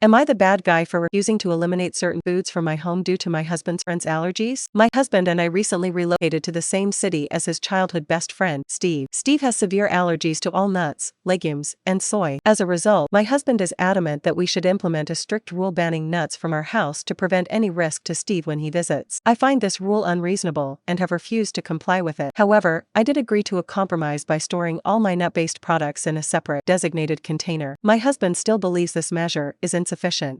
Am I the bad guy for refusing to eliminate certain foods from my home due to my husband's friend's allergies? My husband and I recently relocated to the same city as his childhood best friend, Steve. Steve has severe allergies to all nuts, legumes, and soy. As a result, my husband is adamant that we should implement a strict rule banning nuts from our house to prevent any risk to Steve when he visits. I find this rule unreasonable and have refused to comply with it. However, I did agree to a compromise by storing all my nut-based products in a separate, designated container. My husband still believes this measure is insufficient.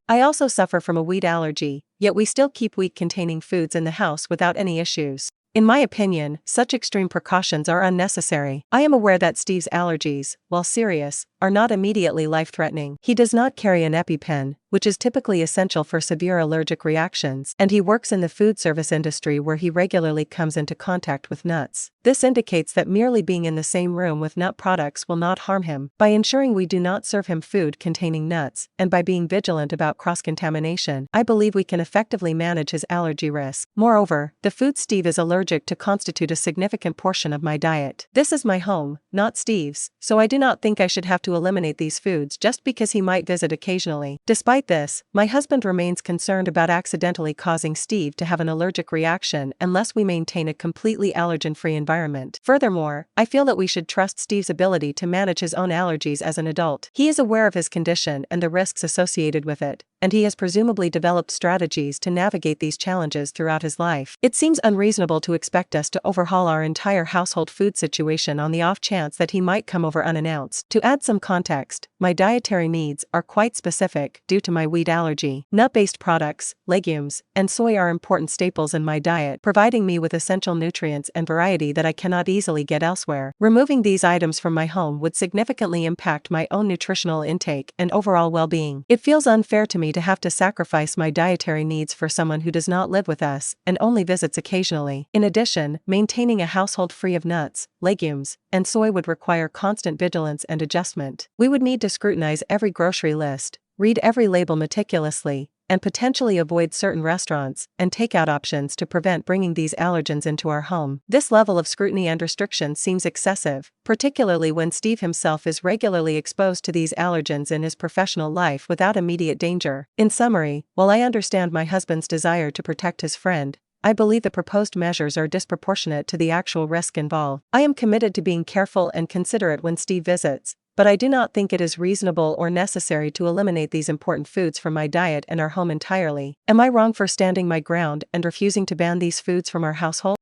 I also suffer from a wheat allergy, yet we still keep wheat-containing foods in the house without any issues. In my opinion, such extreme precautions are unnecessary. I am aware that Steve's allergies, while serious, are not immediately life-threatening. He does not carry an EpiPen, which is typically essential for severe allergic reactions, and he works in the food service industry where he regularly comes into contact with nuts. This indicates that merely being in the same room with nut products will not harm him. By ensuring we do not serve him food containing nuts, and by being vigilant about cross-contamination, I believe we can effectively manage his allergy risk. Moreover, the foods Steve is allergic to constitute a significant portion of my diet. This is my home, not Steve's, so I do not think I should have to eliminate these foods just because he might visit occasionally. Despite this, my husband remains concerned about accidentally causing Steve to have an allergic reaction unless we maintain a completely allergen-free environment. Furthermore, I feel that we should trust Steve's ability to manage his own allergies as an adult. He is aware of his condition and the risks associated with it, and he has presumably developed strategies to navigate these challenges throughout his life. It seems unreasonable to expect us to overhaul our entire household food situation on the off chance that he might come over unannounced. To add some context, my dietary needs are quite specific due to my wheat allergy. Nut-based products, legumes, and soy are important staples in my diet, providing me with essential nutrients and variety that I cannot easily get elsewhere. Removing these items from my home would significantly impact my own nutritional intake and overall well-being. It feels unfair to me to have to sacrifice my dietary needs for someone who does not live with us and only visits occasionally. In addition, maintaining a household free of nuts, legumes, and soy would require constant vigilance and adjustment. We would need to scrutinize every grocery list, read every label meticulously, and potentially avoid certain restaurants and takeout options to prevent bringing these allergens into our home. This level of scrutiny and restriction seems excessive, particularly when Steve himself is regularly exposed to these allergens in his professional life without immediate danger. In summary, while I understand my husband's desire to protect his friend, I believe the proposed measures are disproportionate to the actual risk involved. I am committed to being careful and considerate when Steve visits, but I do not think it is reasonable or necessary to eliminate these important foods from my diet and our home entirely. Am I wrong for standing my ground and refusing to ban these foods from our household?